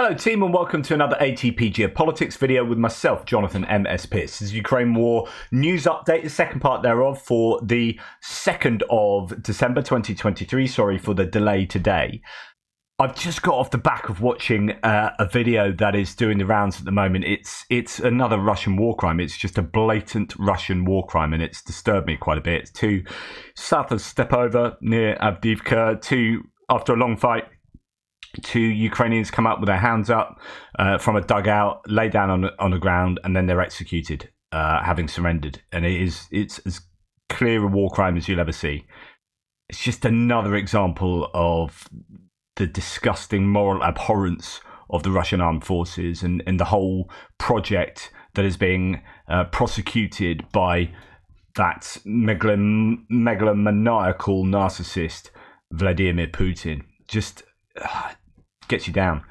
Hello team and welcome to another ATP Geopolitics video with myself, Jonathan M.S. Pierce. This is Ukraine War news update, the second part thereof for the 2nd of December 2023. Sorry for the delay today. I've just got off the back of watching a video that is doing the rounds at the moment. It's another Russian war crime. It's just a blatant Russian war crime and it's disturbed me quite a bit. It's to south of Stepover near Avdiivka, after a long fight, two Ukrainians come up with their hands up from a dugout, lay down on the ground, and then they're executed, having surrendered. And it's as clear a war crime as you'll ever see. It's just another example of the disgusting moral abhorrence of the Russian armed forces and the whole project that is being prosecuted by that megalomaniacal narcissist Vladimir Putin. Just gets you down.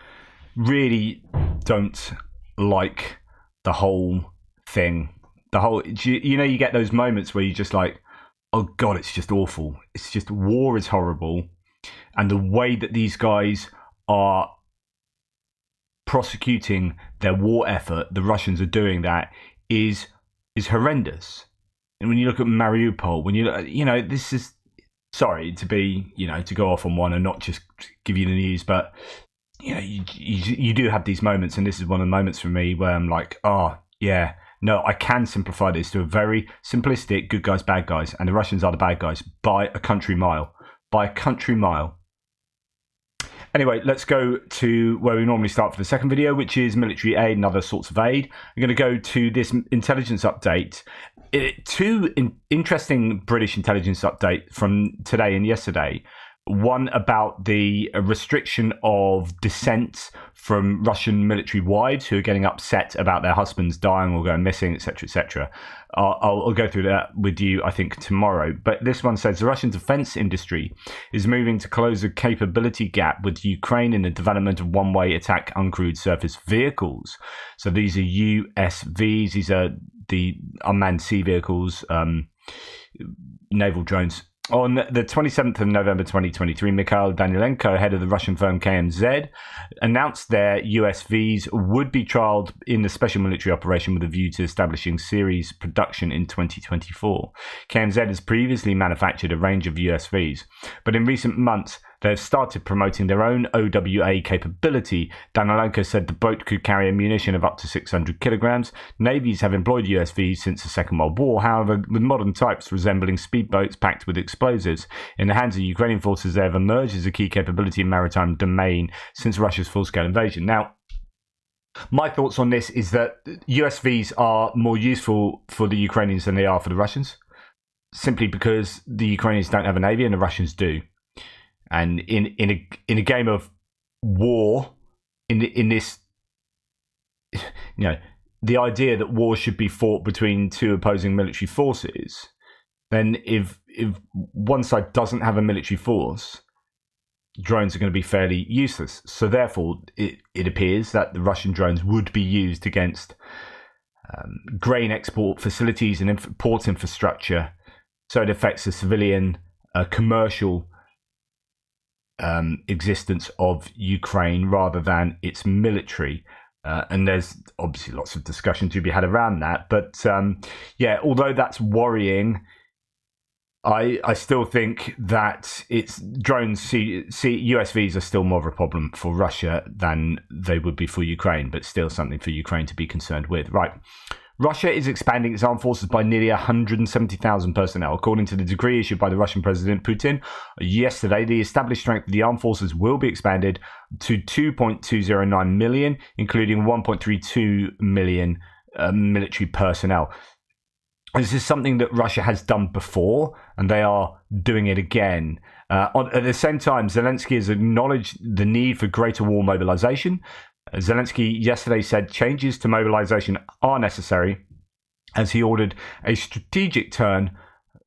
Really don't like the whole thing. You get those moments where you're just like, oh God, it's just awful. It's just, war is horrible. And the way that these guys are prosecuting their war effort, the Russians are doing that, is horrendous. And when you look at Mariupol, when this is, sorry to be, to go off on one and not just give you the news, but you do have these moments, and this is one of the moments for me where I'm like, oh yeah, no, I can simplify this to a very simplistic good guys, bad guys, and the Russians are the bad guys by a country mile. By a country mile. Anyway, let's go to where we normally start for the second video, which is military aid and other sorts of aid. I'm going to go to this intelligence update. Two interesting British intelligence updates from today and yesterday. One about the restriction of dissent from Russian military wives who are getting upset about their husbands dying or going missing, etc., etc. I'll go through that with you, I think, tomorrow. But this one says the Russian defense industry is moving to close a capability gap with Ukraine in the development of one-way attack uncrewed surface vehicles. So these are USVs. These are the unmanned sea vehicles, naval drones. On the 27th of November 2023, Mikhail Danielenko, head of the Russian firm KMZ, announced their USVs would be trialled in the special military operation with a view to establishing series production in 2024. KMZ has previously manufactured a range of USVs, but in recent months, they've started promoting their own OWA capability. Danielenko said the boat could carry ammunition of up to 600 kilograms. Navies have employed USVs since the Second World War, however, with modern types resembling speedboats packed with explosives. In the hands of Ukrainian forces, they have emerged as a key capability in maritime domain since Russia's full-scale invasion. Now, my thoughts on this is that USVs are more useful for the Ukrainians than they are for the Russians, simply because the Ukrainians don't have a navy and the Russians do. And in a game of war, in this, the idea that war should be fought between two opposing military forces, then if one side doesn't have a military force, drones are going to be fairly useless. So therefore, it appears that the Russian drones would be used against grain export facilities and port infrastructure. So it affects the civilian, commercial existence of Ukraine rather than its military. And there's obviously lots of discussion to be had around that. But although that's worrying, I still think that it's drones, USVs are still more of a problem for Russia than they would be for Ukraine, but still something for Ukraine to be concerned with. Right. Russia is expanding its armed forces by nearly 170,000 personnel. According to the decree issued by the Russian President Putin yesterday, the established strength of the armed forces will be expanded to 2.209 million, including 1.32 million military personnel. This is something that Russia has done before, and they are doing it again. At the same time, Zelensky has acknowledged the need for greater war mobilization. Zelensky yesterday said changes to mobilization are necessary, as he ordered a strategic turn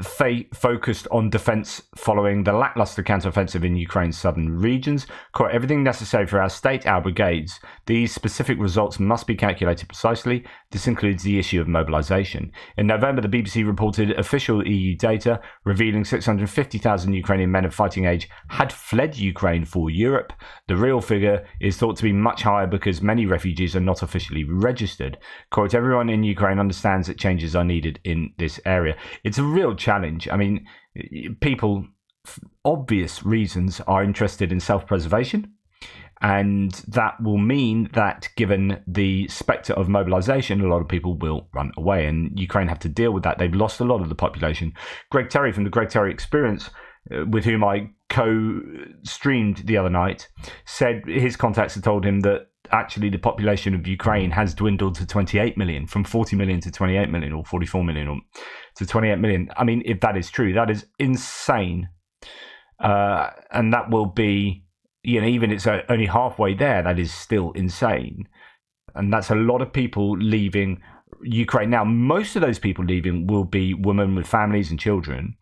focused on defence following the lacklustre counter-offensive in Ukraine's southern regions. Quote, everything necessary for our state, our brigades. These specific results must be calculated precisely. This includes the issue of mobilisation. In November, the BBC reported official EU data revealing 650,000 Ukrainian men of fighting age had fled Ukraine for Europe. The real figure is thought to be much higher because many refugees are not officially registered. Quote, everyone in Ukraine understands that changes are needed in this area. It's a real challenge. I mean, people, for obvious reasons, are interested in self-preservation. And that will mean that given the spectre of mobilization, a lot of people will run away. And Ukraine have to deal with that. They've lost a lot of the population. Greg Terry from the Greg Terry Experience, with whom I co-streamed the other night, said his contacts had told him that actually the population of Ukraine has dwindled to 28 million, from 40 million to 28 million, or 44 million or to 28 million. I mean, if that is true, that is insane. And that will be, even it's only halfway there, that is still insane. And that's a lot of people leaving Ukraine. Now, most of those people leaving will be women with families and children.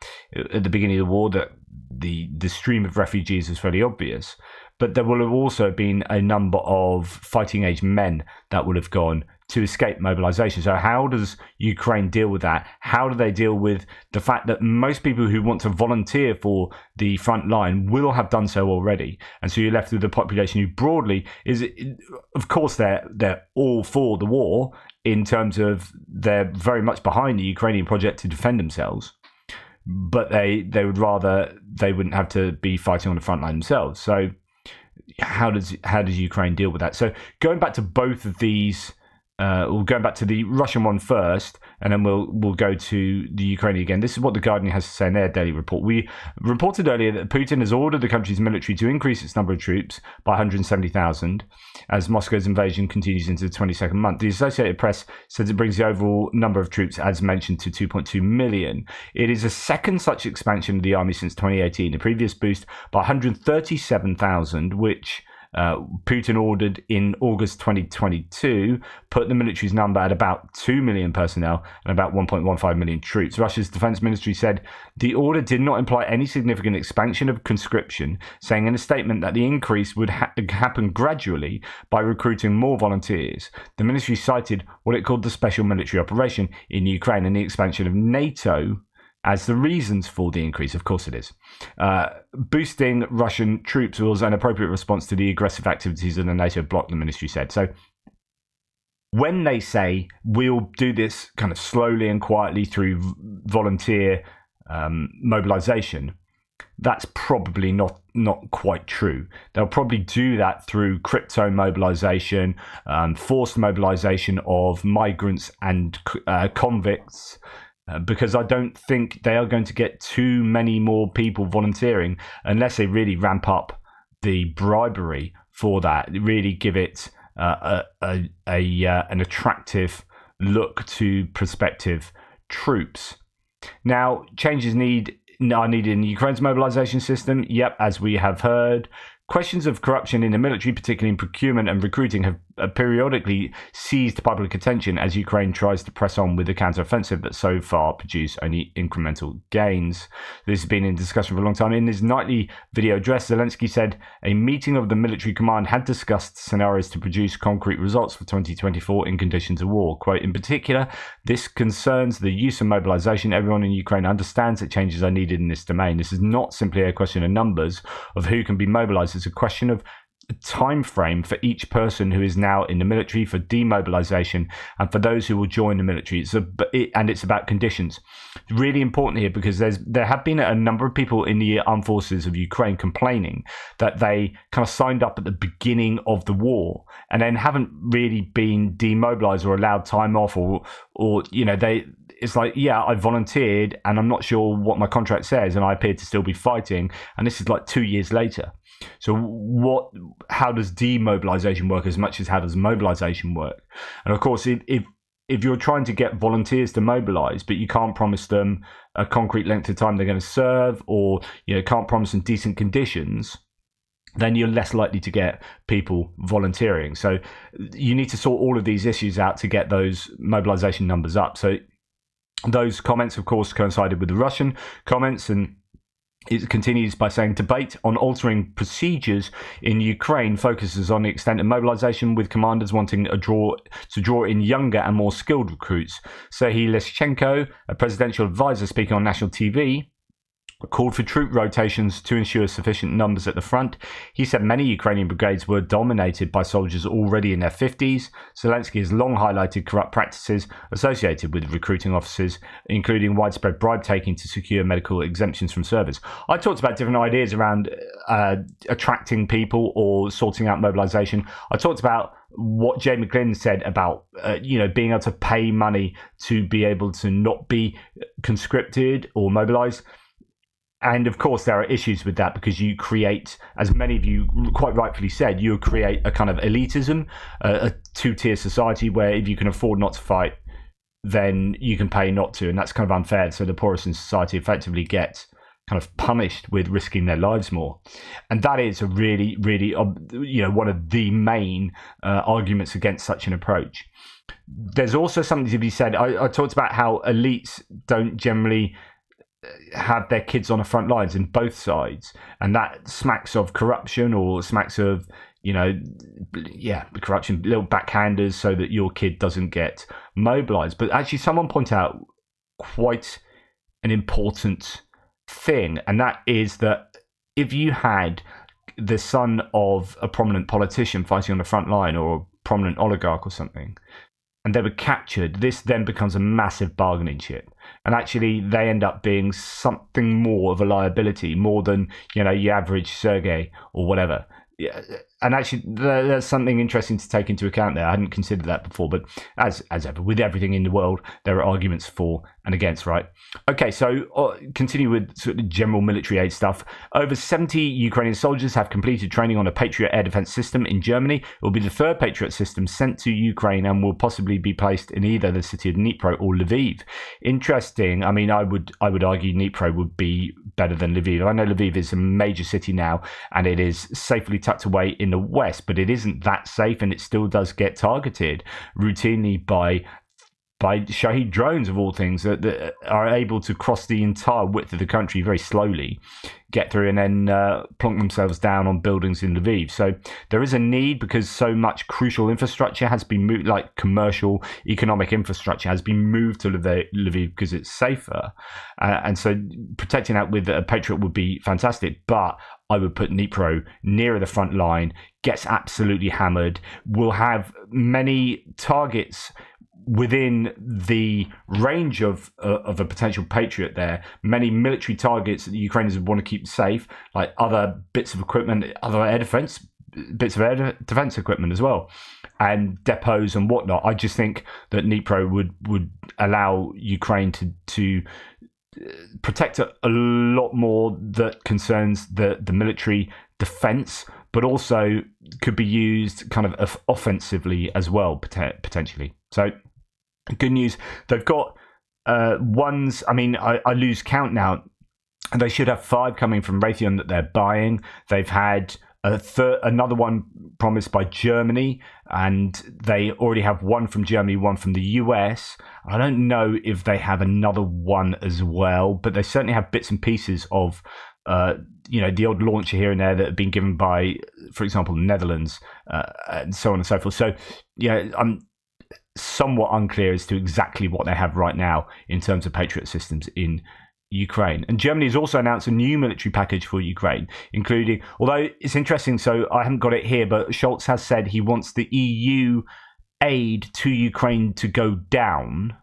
At the beginning of the war, that the stream of refugees is fairly obvious. But there will have also been a number of fighting age men that will have gone to escape mobilization. So how does Ukraine deal with that? How do they deal with the fact that most people who want to volunteer for the front line will have done so already? And so you're left with a population who broadly is, of course, they're all for the war in terms of they're very much behind the Ukrainian project to defend themselves. But they would rather they wouldn't have to be fighting on the front line themselves. So how does Ukraine deal with that? So going back to both of these, we'll go back to the Russian one first, and then we'll go to the Ukrainian again. This is what The Guardian has to say in their daily report. We reported earlier that Putin has ordered the country's military to increase its number of troops by 170,000 as Moscow's invasion continues into the 22nd month. The Associated Press says it brings the overall number of troops, as mentioned, to 2.2 million. It is a second such expansion of the army since 2018. The previous boost by 137,000, which Putin ordered in August 2022, put the military's number at about 2 million personnel and about 1.15 million troops. Russia's defense ministry said the order did not imply any significant expansion of conscription, saying in a statement that the increase would happen gradually by recruiting more volunteers. The ministry cited what it called the special military operation in Ukraine and the expansion of NATO as the reasons for the increase. Of course it is. Boosting Russian troops was an appropriate response to the aggressive activities of the NATO bloc, the ministry said. So when they say we'll do this kind of slowly and quietly through volunteer mobilization, that's probably not quite true. They'll probably do that through crypto mobilization, forced mobilization of migrants and convicts, because I don't think they are going to get too many more people volunteering unless they really ramp up the bribery for that, really give it an attractive look to prospective troops. Now, changes are needed in Ukraine's mobilization system. Yep, as we have heard. Questions of corruption in the military, particularly in procurement and recruiting, have periodically seized public attention as Ukraine tries to press on with the counter-offensive that so far produced only incremental gains. This has been in discussion for a long time. In his nightly video address, Zelensky said a meeting of the military command had discussed scenarios to produce concrete results for 2024 in conditions of war. Quote, in particular, this concerns the use of mobilization. Everyone in Ukraine understands that changes are needed in this domain. This is not simply a question of numbers of who can be mobilized. It's a question of a time frame for each person who is now in the military, for demobilization, and for those who will join the military. And it's about conditions. Really important here, because there have been a number of people in the armed forces of Ukraine complaining that they kind of signed up at the beginning of the war and then haven't really been demobilized or allowed time off, or it's like, yeah, I volunteered and I'm not sure what my contract says and I appear to still be fighting, and this is like 2 years later. So how does demobilization work as much as how does mobilization work? And of course, if you're trying to get volunteers to mobilize, but you can't promise them a concrete length of time they're going to serve, or can't promise them decent conditions, then you're less likely to get people volunteering. So you need to sort all of these issues out to get those mobilization numbers up. So Those comments, of course, coincided with the Russian comments, and it continues by saying debate on altering procedures in Ukraine focuses on the extent of mobilization, with commanders wanting to draw in younger and more skilled recruits. Serhiy Leshchenko, a presidential advisor speaking on national TV, called for troop rotations to ensure sufficient numbers at the front. He said many Ukrainian brigades were dominated by soldiers already in their 50s. Zelensky has long highlighted corrupt practices associated with recruiting officers, including widespread bribe taking to secure medical exemptions from service. I talked about different ideas around attracting people or sorting out mobilization. I talked about what Jay McGlynn said about being able to pay money to be able to not be conscripted or mobilized. And of course, there are issues with that because you create, as many of you quite rightfully said, you create a kind of elitism, a two-tier society where if you can afford not to fight, then you can pay not to. And that's kind of unfair. So the poorest in society effectively get kind of punished with risking their lives more. And that is a really, really, one of the main arguments against such an approach. There's also something to be said. I talked about how elites don't generally have their kids on the front lines in both sides, and that smacks of corruption or smacks of corruption, little backhanders so that your kid doesn't get mobilized. But actually someone pointed out quite an important thing, and that is that if you had the son of a prominent politician fighting on the front line or a prominent oligarch or something, and they were captured, this then becomes a massive bargaining chip. And actually, they end up being something more of a liability, more than, your average Sergei or whatever. Yeah, and actually, there's something interesting to take into account there. I hadn't considered that before, but as ever, with everything in the world, there are arguments for and against, right? Okay, so continue with sort of general military aid stuff. Over 70 Ukrainian soldiers have completed training on a Patriot air defense system in Germany. It will be the third Patriot system sent to Ukraine and will possibly be placed in either the city of Dnipro or Lviv. Interesting. I mean, I would argue Dnipro would be better than Lviv. I know Lviv is a major city now, and it is safely tucked away in the west, but it isn't that safe, and it still does get targeted routinely by Shahed drones, of all things, that are able to cross the entire width of the country very slowly, get through, and then plonk themselves down on buildings in Lviv. So there is a need, because so much crucial infrastructure has been moved, like commercial, economic infrastructure has been moved to Lviv because it's safer. And so protecting that with a Patriot would be fantastic, but I would put Dnipro nearer the front line, gets absolutely hammered, will have many targets within the range of a potential Patriot there, many military targets that the Ukrainians would want to keep safe, like other bits of equipment, other bits of air defense equipment as well, and depots and whatnot. I just think that Dnipro would allow Ukraine to protect a lot more that concerns the military defense, but also could be used kind of offensively as well, potentially. So good news. They've got ones, I mean, I lose count now. They should have 5 coming from Raytheon that they're buying. They've had another one promised by Germany, and they already have 1 from Germany, 1 from the US. I don't know if they have another one as well, but they certainly have bits and pieces of the odd launcher here and there that have been given by, for example, the Netherlands, and so on and so forth. So yeah, I'm somewhat unclear as to exactly what they have right now in terms of Patriot systems in Ukraine. And Germany has also announced a new military package for Ukraine, including, although it's interesting, so I haven't got it here, but Scholz has said he wants the EU aid to Ukraine to go down,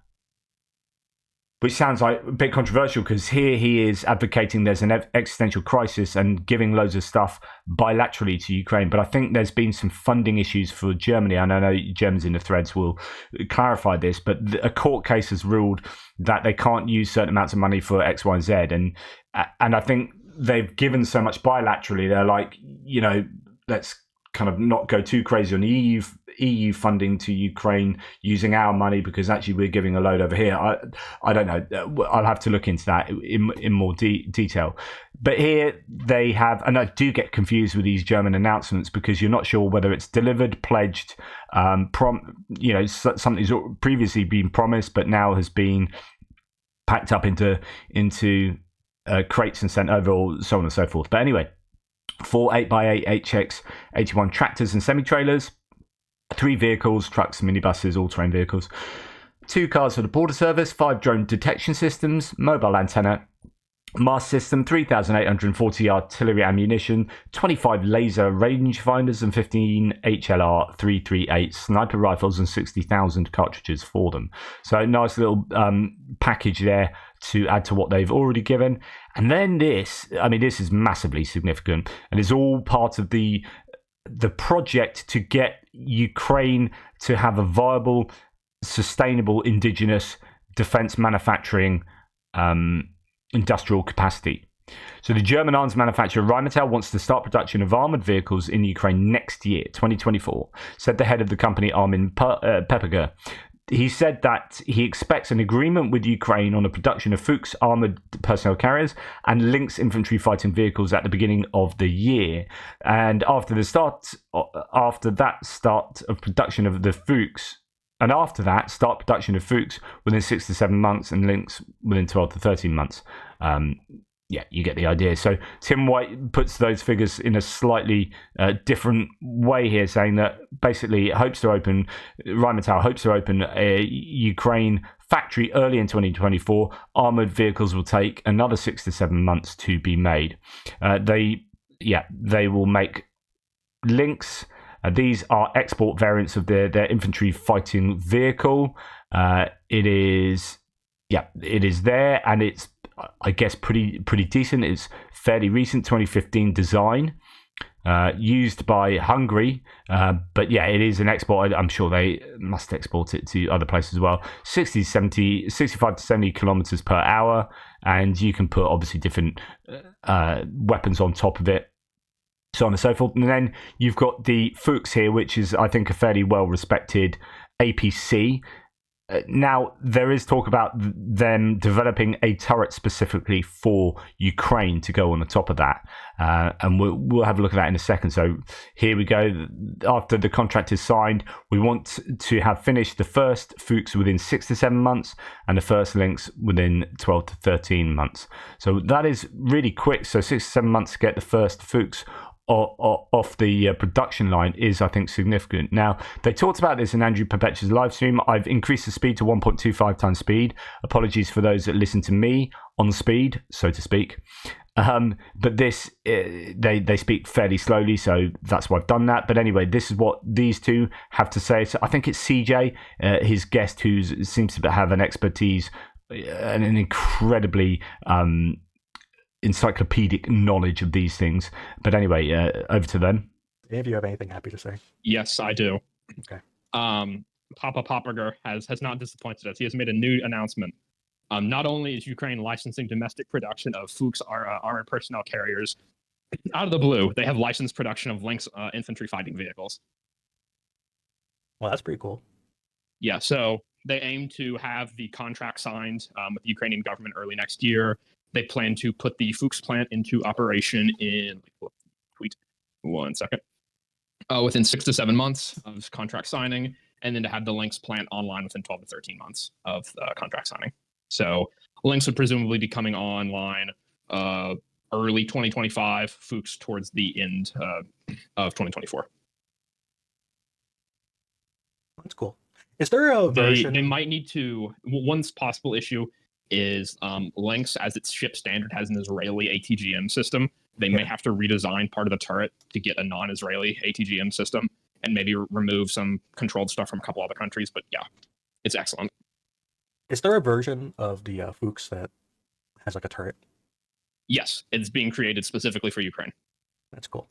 which sounds like a bit controversial, because here he is advocating there's an existential crisis and giving loads of stuff bilaterally to Ukraine. But I think there's been some funding issues for Germany, and I know Germans in the threads will clarify this, but a court case has ruled that they can't use certain amounts of money for X, Y, and Z. And I think they've given so much bilaterally, they're like, let's kind of not go too crazy on the EU funding to Ukraine using our money, because actually we're giving a load over here. I don't know. I'll have to look into that in more detail. But here they have, and I do get confused with these German announcements, because you're not sure whether it's delivered, pledged, something's previously been promised but now has been packed up into crates and sent over, or so on and so forth. But anyway, 4 8x8 HX81 tractors and semi-trailers, 3 vehicles, trucks, minibuses, all-terrain vehicles, 2 cars for the border service, 5 drone detection systems, mobile antenna, mast system, 3,840 artillery ammunition, 25 laser rangefinders, and 15 HLR 338 sniper rifles, and 60,000 cartridges for them. So nice little package there to add to what they've already given. And then this is massively significant, and it's all part of the project to get Ukraine to have a viable, sustainable indigenous defense manufacturing industrial capacity. So the German arms manufacturer Rheinmetall wants to start production of armoured vehicles in Ukraine next year, 2024, said the head of the company, Armin Pepperger. He said that he expects an agreement with Ukraine on the production of Fuchs armoured personnel carriers and Lynx infantry fighting vehicles at the beginning of the year. And after that start of production of the Fuchs, and after that, start production of Fuchs within 6 to 7 months and Lynx within 12 to 13 months. Yeah, you get the idea. So Tim White puts those figures in a slightly different way here, saying that basically Rheinmetall hopes to open a Ukraine factory early in 2024. Armoured vehicles will take another 6 to 7 months to be made. They will make Lynx. These are export variants of their infantry fighting vehicle. It is there, and it's, I guess, pretty decent. It's fairly recent, 2015 design, used by Hungary. But yeah, it is an export. I'm sure they must export it to other places as well. 65 to 70 kilometers per hour, and you can put obviously different weapons on top of it, so on and so forth. And then you've got the Fuchs here, which is, I think, a fairly well-respected APC. Now, there is talk about them developing a turret specifically for Ukraine to go on the top of that. And we'll have a look at that in a second. So here we go. After the contract is signed, we want to have finished the first Fuchs within 6 to 7 months and the first Lynx within 12 to 13 months. So that is really quick. So 6 to 7 months to get the first Fuchs off the production line is, I think, significant. Now, they talked about this in Andrew Perpetua's live stream. I've increased the speed to 1.25 times speed. Apologies for those that listen to me on speed, so to speak. But this, they speak fairly slowly, so that's why I've done that. But anyway, this is what these two have to say. So I think it's CJ, his guest, who seems to have an expertise and an incredibly encyclopedic knowledge of these things. But anyway, over to them. If you have anything happy to say. Yes, I do. Okay. Papa Popperger has not disappointed us. He has made a new announcement. Not only is Ukraine licensing domestic production of Fuchs armored personnel carriers, out of the blue, they have licensed production of Lynx infantry fighting vehicles. Well, that's pretty cool. Yeah, so they aim to have the contract signed with the Ukrainian government early next year. They plan to put the Fuchs plant into operation in, within 6 to 7 months of contract signing, and then to have the Lynx plant online within 12 to 13 months of contract signing. So Lynx would presumably be coming online early 2025, Fuchs towards the end of 2024. That's cool. Is there a version? They might need to, one possible issue is Lynx, as its ship standard, has an Israeli ATGM system. They may have to redesign part of the turret to get a non-Israeli ATGM system and maybe remove some controlled stuff from a couple other countries. But yeah, it's excellent. Is there a version of the Fuchs that has like a turret? Yes, it's being created specifically for Ukraine. That's cool.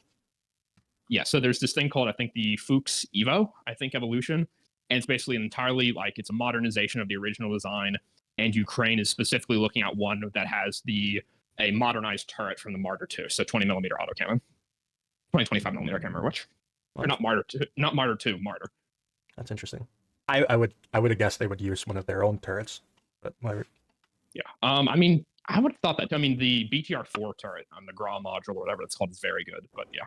Yeah, so there's this thing called, I think, the Fuchs Evo, Evolution. And it's basically entirely it's a modernization of the original design. And Ukraine is specifically looking at one that has a modernized turret from the Martyr 2, so 20 millimeter autocannon, 25 millimeter, I can't remember which, or not Martyr 2, Martyr. That's interesting. I would have guessed they would use one of their own turrets, but whatever. Yeah, I mean, I would have thought that. I mean, the BTR-4 turret on the GRA module or whatever it's called is very good, but yeah.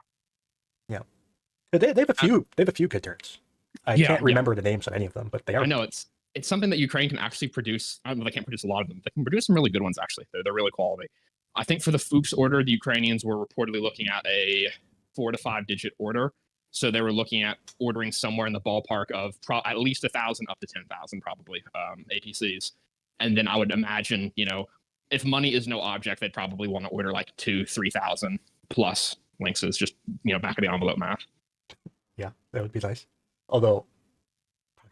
They have a few. They have a few good turrets. I can't remember the names of any of them, but they are. I know it's it's something that Ukraine can actually produce. I don't know, they can't produce a lot of them. They can produce some really good ones, actually. They're really quality. I think for the Fuchs order, the Ukrainians were reportedly looking at a 4 to 5 digit order. So they were looking at ordering somewhere in the ballpark of at least 1,000 up to 10,000, probably, APCs. And then I would imagine, if money is no object, they'd probably want to order like 2,000-3,000 plus Lynxes, just, back of the envelope math. Yeah, that would be nice. Although,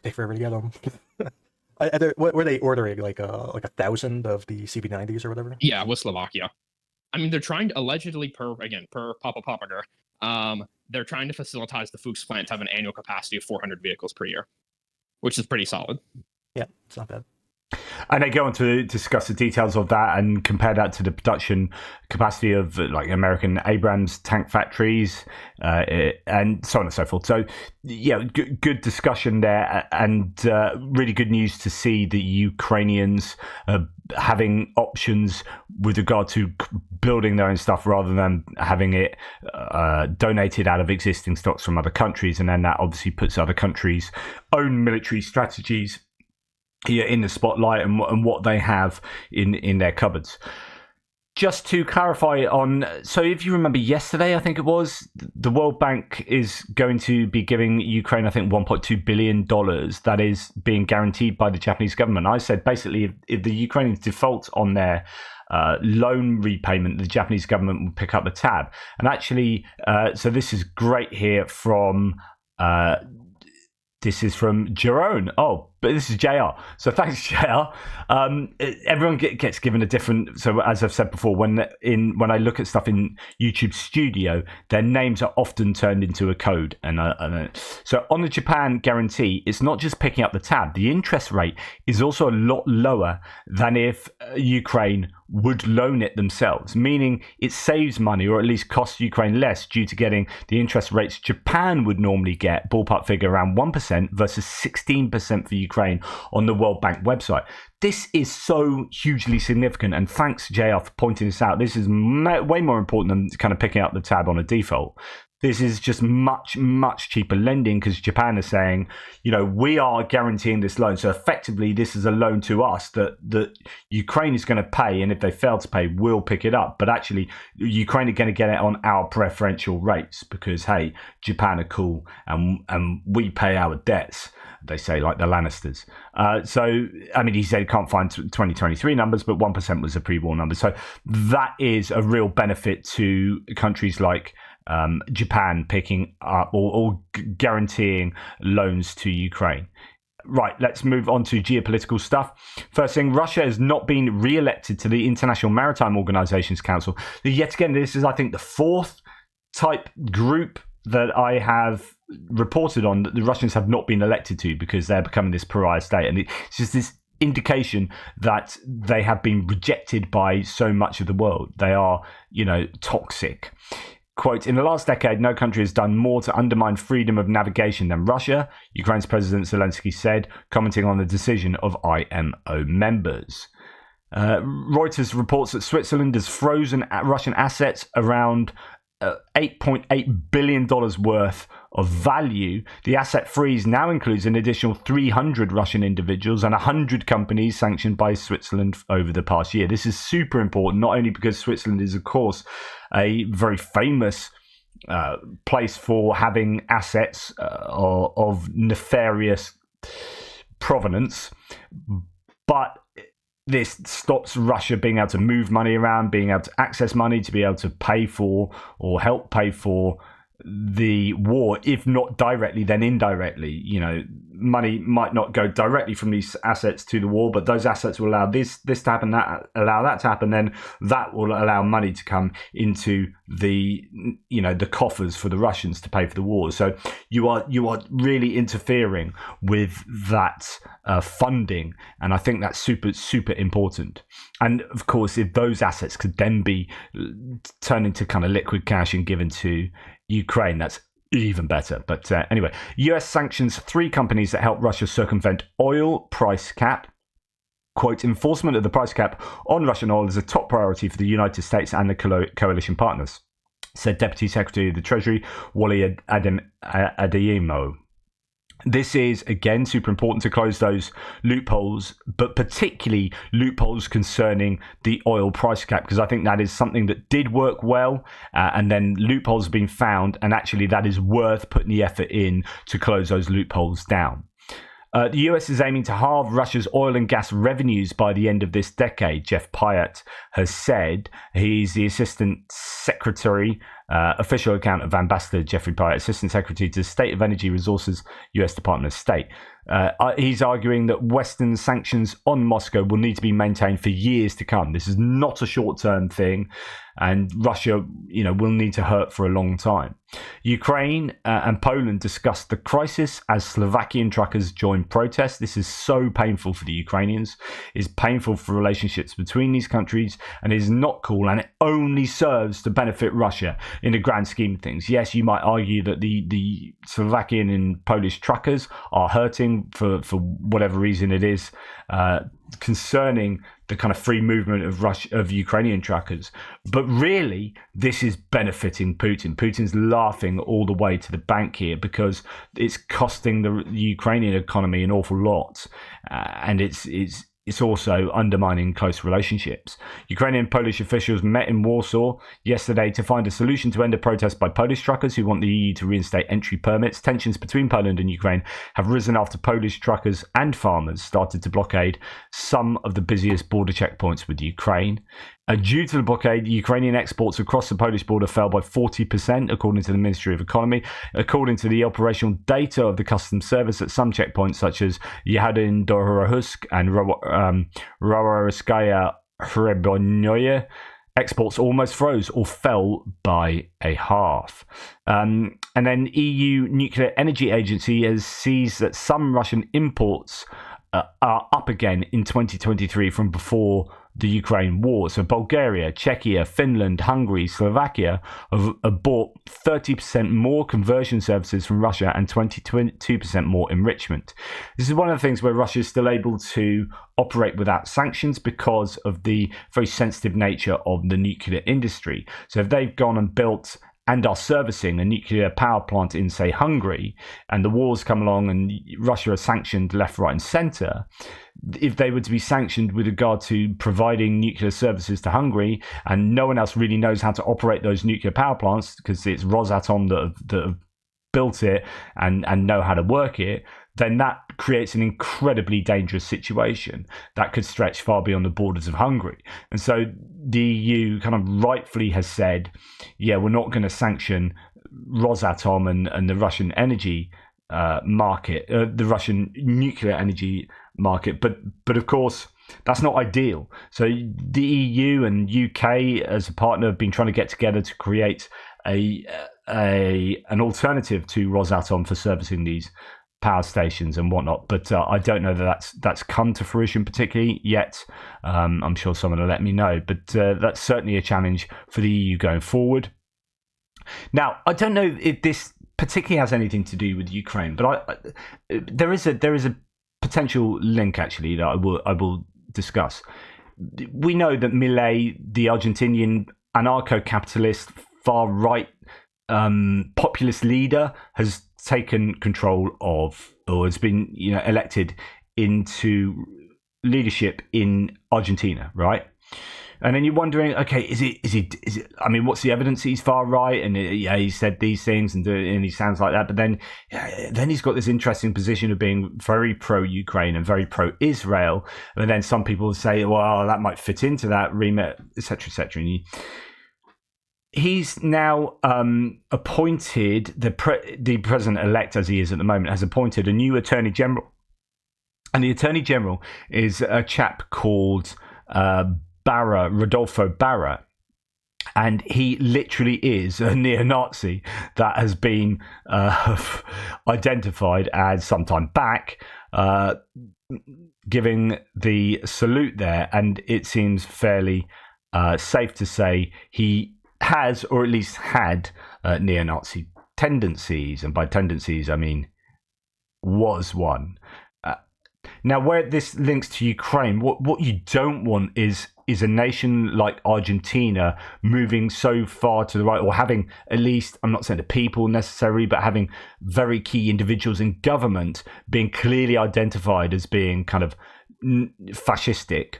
take forever to get them. What were they ordering? Like 1,000 of the CB90s or whatever? Yeah, with Slovakia. I mean, they're trying to allegedly, per Papa Papager, they're trying to facilitize the Fuchs plant to have an annual capacity of 400 vehicles per year, which is pretty solid. Yeah, it's not bad. And they go on to discuss the details of that and compare that to the production capacity of like American Abrams tank factories and so on and so forth. So, yeah, good discussion there, and really good news to see the Ukrainians having options with regard to building their own stuff rather than having it donated out of existing stocks from other countries. And then that obviously puts other countries' own military strategies here in the spotlight and what they have in their cupboards. Just to clarify so if you remember yesterday, I think it was, the World Bank is going to be giving Ukraine, I think, $1.2 billion that is being guaranteed by the Japanese government. I said basically if the Ukrainians default on their loan repayment, the Japanese government will pick up the tab. And actually, so this is great here from... This is from Jerome. Oh, but this is JR. So thanks, JR. Everyone gets given a different. So as I've said before, when I look at stuff in YouTube Studio, their names are often turned into a code. So on the Japan guarantee, it's not just picking up the tab. The interest rate is also a lot lower than if Ukraine would loan it themselves, meaning it saves money, or at least costs Ukraine less, due to getting the interest rates Japan would normally get, ballpark figure around 1% versus 16% for Ukraine on the World Bank website. This is so hugely significant, and thanks, JR, for pointing this out. This is way more important than kind of picking up the tab on a default. This is just much, much cheaper lending because Japan is saying, we are guaranteeing this loan. So effectively, this is a loan to us that Ukraine is going to pay. And if they fail to pay, we'll pick it up. But actually, Ukraine are going to get it on our preferential rates because, hey, Japan are cool and we pay our debts. They say, like the Lannisters. So, I mean, he said he can't find 2023 numbers, but 1% was a pre-war number. So that is a real benefit to countries like Japan picking up or guaranteeing loans to Ukraine. Right, let's move on to geopolitical stuff. First thing, Russia has not been re-elected to the International Maritime Organization's Council. Yet again, this is, I think, the fourth type group that I have reported on that the Russians have not been elected to because they're becoming this pariah state. And it's just this indication that they have been rejected by so much of the world. They are, toxic. Quote, in the last decade, no country has done more to undermine freedom of navigation than Russia, Ukraine's President Zelensky said, commenting on the decision of IMO members. Reuters reports that Switzerland has frozen Russian assets around $8.8 billion worth of value. The asset freeze now includes an additional 300 Russian individuals and 100 companies sanctioned by Switzerland over the past year. This is super important, not only because Switzerland is, of course, a very famous place for having assets of nefarious provenance, but this stops Russia being able to move money around, being able to access money, to be able to pay for or help pay for the war, if not directly, then indirectly. Money might not go directly from these assets to the war, but those assets will allow this to happen, allow that to happen, then that will allow money to come into the coffers for the Russians to pay for the war. So you are really interfering with that funding, and I think that's super, super important. And of course, if those assets could then be turned into kind of liquid cash and given to Ukraine, that's even better. But anyway, US sanctions 3 companies that help Russia circumvent oil price cap. Quote, enforcement of the price cap on Russian oil is a top priority for the United States and the coalition partners, said Deputy Secretary of the Treasury Wally Adeyemo. This is, again, super important to close those loopholes, but particularly loopholes concerning the oil price cap, because I think that is something that did work well, and then loopholes have been found, and actually that is worth putting the effort in to close those loopholes down. The US is aiming to halve Russia's oil and gas revenues by the end of this decade, Jeff Pyatt has said. He's the Assistant Secretary, official account of Ambassador Jeffrey Pyatt, Assistant Secretary to the State of Energy Resources, US Department of State. He's arguing that Western sanctions on Moscow will need to be maintained for years to come. This is not a short-term thing, and Russia, will need to hurt for a long time. Ukraine and Poland discussed the crisis as Slovakian truckers joined protests. This is so painful for the Ukrainians. It's painful for relationships between these countries, and it is not cool, and it only serves to benefit Russia in the grand scheme of things. Yes, you might argue that the Slovakian and Polish truckers are hurting for whatever reason it is, concerning the kind of free movement of Ukrainian truckers. But really, this is benefiting Putin. Putin's laughing all the way to the bank here because it's costing the Ukrainian economy an awful lot, and it's also undermining close relationships. Ukrainian and Polish officials met in Warsaw yesterday to find a solution to end a protest by Polish truckers who want the EU to reinstate entry permits. Tensions between Poland and Ukraine have risen after Polish truckers and farmers started to blockade some of the busiest border checkpoints with Ukraine. Due to the blockade, Ukrainian exports across the Polish border fell by 40%, according to the Ministry of Economy. According to the operational data of the Customs Service, at some checkpoints such as Yadin Dorohusk and Rowarskaya Hrebonnoye, exports almost froze or fell by a half. And then EU Nuclear Energy Agency sees that some Russian imports are up again in 2023 from before the Ukraine war. So Bulgaria, Czechia, Finland, Hungary, Slovakia have bought 30% more conversion services from Russia and 22% more enrichment. This is one of the things where Russia is still able to operate without sanctions because of the very sensitive nature of the nuclear industry. So if they've gone and built and are servicing a nuclear power plant in, say, Hungary, and the wars come along and Russia are sanctioned left, right and centre, if they were to be sanctioned with regard to providing nuclear services to Hungary, and no one else really knows how to operate those nuclear power plants because it's Rosatom that have built it and know how to work it, then that creates an incredibly dangerous situation that could stretch far beyond the borders of Hungary. And so the EU kind of rightfully has said, yeah, we're not going to sanction Rosatom and the Russian energy market, the Russian nuclear energy market. But of course, that's not ideal. So the EU and UK as a partner have been trying to get together to create an alternative to Rosatom for servicing these power stations and whatnot, but I don't know that that's come to fruition particularly yet. I'm sure someone will let me know, but that's certainly a challenge for the EU going forward. Now, I don't know if this particularly has anything to do with Ukraine, but there is a potential link actually that I will discuss. We know that Milei, the Argentinian anarcho-capitalist far-right populist leader, has taken control of, or has been elected into leadership in Argentina, right? And then you're wondering, okay, is it? I mean, what's the evidence he's far right? And he said these things and he sounds like that. But then he's got this interesting position of being very pro-Ukraine and very pro-Israel. And then some people say, well, that might fit into that remit, etc., etc. And he's now appointed, the president-elect, as he is at the moment, has appointed a new attorney general. And the attorney general is a chap called Rodolfo Barra. And he literally is a neo-Nazi that has been identified as sometime back giving the salute there. And it seems fairly safe to say he has, or at least had, neo-Nazi tendencies, and by tendencies I mean was one. Now, where this links to Ukraine, what you don't want is is a nation like Argentina moving so far to the right, or having at least, I'm not saying the people necessarily, but having very key individuals in government being clearly identified as being kind of fascistic,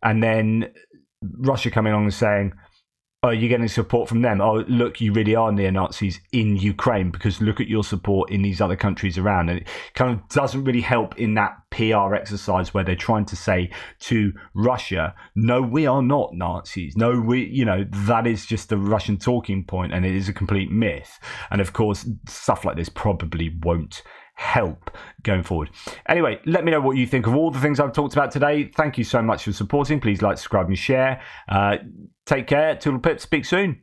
and then Russia coming along and saying, oh, you're getting support from them. Oh, look, you really are neo-Nazis in Ukraine because look at your support in these other countries around. And it kind of doesn't really help in that PR exercise where they're trying to say to Russia, no, we are not Nazis. No, that is just a Russian talking point, and it is a complete myth. And of course, stuff like this probably won't help going forward. Anyway, let me know what you think of all the things I've talked about today. Thank you so much for supporting. Please like, subscribe, and share. Take care. Toodle pip. Speak soon.